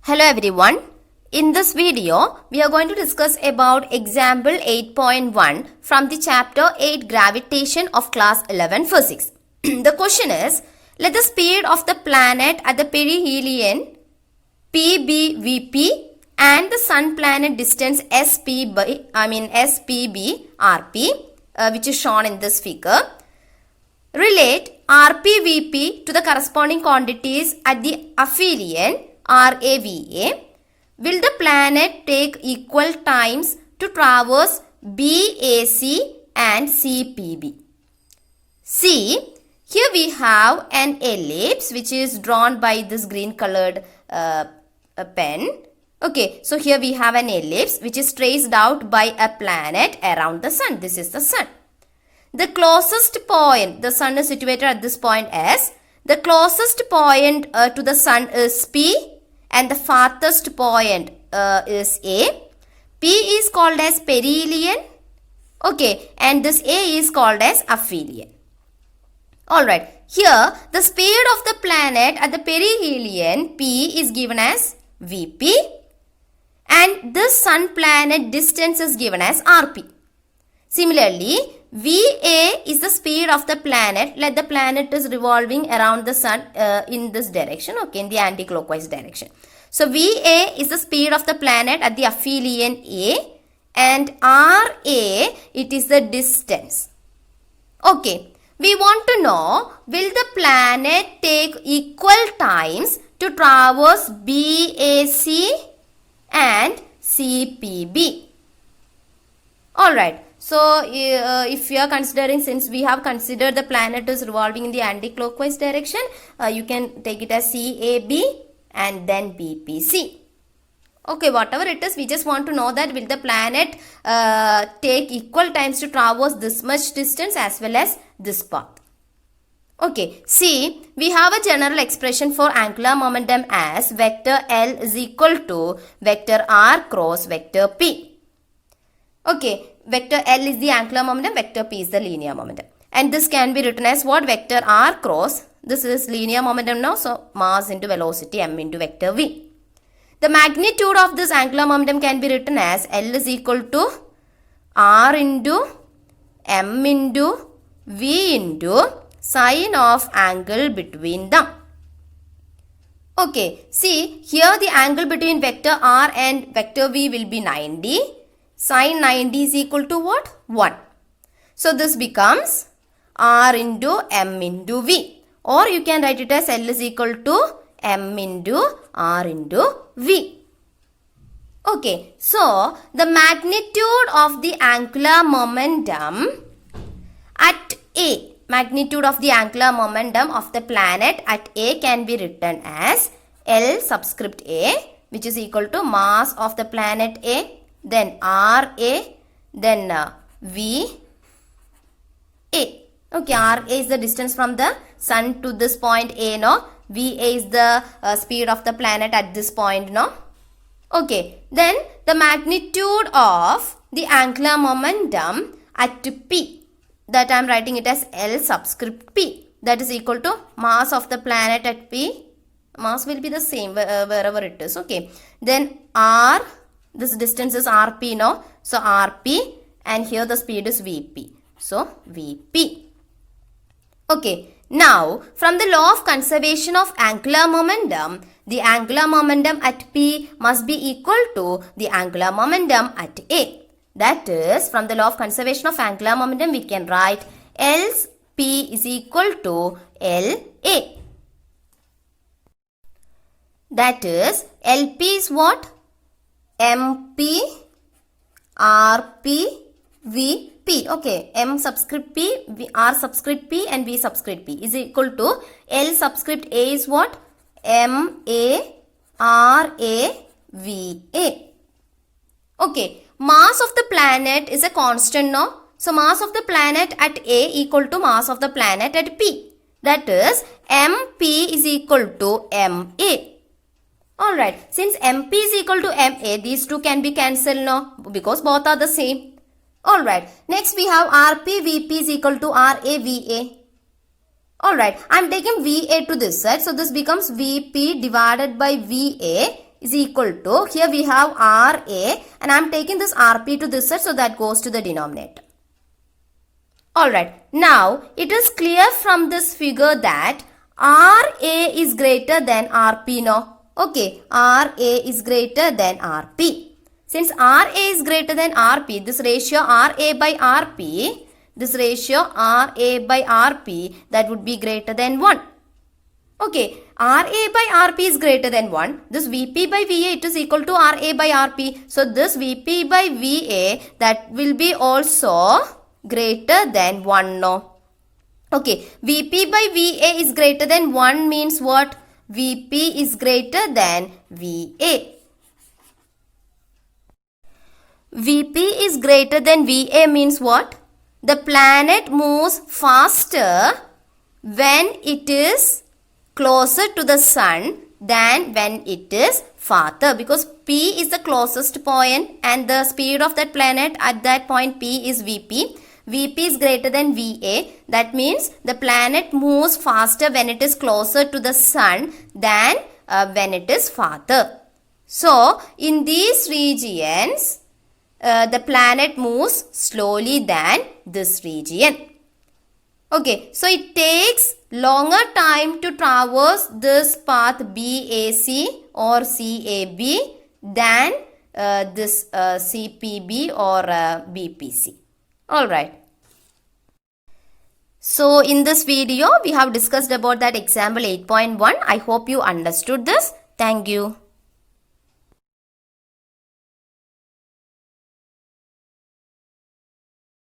Hello everyone. In this video, we are going to discuss about example 8.1 from the chapter 8 gravitation of class 11 physics. The question is, let the speed of the planet at the perihelion PBVP and the sun planet distance SPB RP, which is shown in this figure. Relate RPVP to the corresponding quantities at the aphelion RAVA. Will the planet take equal times to traverse BAC and CPB? See, here we have an ellipse which is drawn by this green colored pen. Okay, so here we have an ellipse which is traced out by a planet around the sun. This is the sun. The closest point, the sun is situated at this point S. The closest point to the sun is P and the farthest point is A. P is called as perihelion. Okay, and this A is called as aphelion. Alright, here the speed of the planet at the perihelion P is given as VP and this sun planet distance is given as RP. Similarly, VA is the speed of the planet. Let the planet is revolving around the sun in this direction, okay, in the anti-clockwise direction. So, VA is the speed of the planet at the aphelion A and RA, it is the distance. Okay, we want to know, will the planet take equal times to traverse BAC and CPB? Alright. So, if you are considering, since we have considered the planet is revolving in the anti-clockwise direction, you can take it as CAB and then BPC. Okay, whatever it is, we just want to know that will the planet take equal times to traverse this much distance as well as this path. Okay, see, we have a general expression for angular momentum as vector L is equal to vector R cross vector P. Okay, vector L is the angular momentum, vector P is the linear momentum. And this can be written as what? Vector R cross, this is linear momentum now, so mass into velocity m into vector V. The magnitude of this angular momentum can be written as L is equal to R into m into V into sine of angle between them. Okay, see, here the angle between vector R and vector V will be 90. Sine 90 is equal to what? 1. So, this becomes R into M into V. Or you can write it as L is equal to M into R into V. Okay. So, the magnitude of the angular momentum at A, magnitude of the angular momentum of the planet at A can be written as L subscript A, which is equal to mass of the planet A, then RA, then VA. Okay, RA is the distance from the sun to this point A, no? VA is the speed of the planet at this point, no? Okay, then the magnitude of the angular momentum at P, that I am writing it as L subscript P, that is equal to mass of the planet at P. Mass will be the same wherever it is, okay. Then R, this distance is RP now. So, RP and here the speed is VP. So, VP. Okay. Now, from the law of conservation of angular momentum, the angular momentum at P must be equal to the angular momentum at A. That is, from the law of conservation of angular momentum, we can write LP is equal to LA. That is, LP is what? MP, RP, VP. Okay, M subscript P, R subscript P and V subscript P is equal to L subscript A is what? MA, RA, VA. Okay, mass of the planet is a constant, no? So, mass of the planet at A equal to mass of the planet at P. That is, MP is equal to MA. Alright, since MP is equal to MA, these two can be cancelled now because both are the same. Alright, next we have RP VP is equal to RA VA. Alright, I am taking VA to this side. So, this becomes VP divided by VA is equal to, here we have RA and I am taking this RP to this side, so that goes to the denominator. Alright, now it is clear from this figure that RA is greater than RP, no? Okay, RA is greater than RP. Since RA is greater than RP, this ratio RA by RP, that would be greater than 1. Okay, RA by RP is greater than 1. This VP by VA, it is equal to RA by RP. So, this VP by VA, that will be also greater than 1, no? Okay, VP by VA is greater than 1 means what? VP is greater than VA. VP is greater than VA means what? The planet moves faster when it is closer to the sun than when it is farther, because P is the closest point and the speed of that planet at that point P is VP. VP is greater than VA. That means the planet moves faster when it is closer to the sun than when it is farther. So, in these regions, the planet moves slowly than this region. Okay, so it takes longer time to traverse this path BAC or CAB than this CPB or BPC. Alright. So, in this video, we have discussed about that example 8.1. I hope you understood this. Thank you.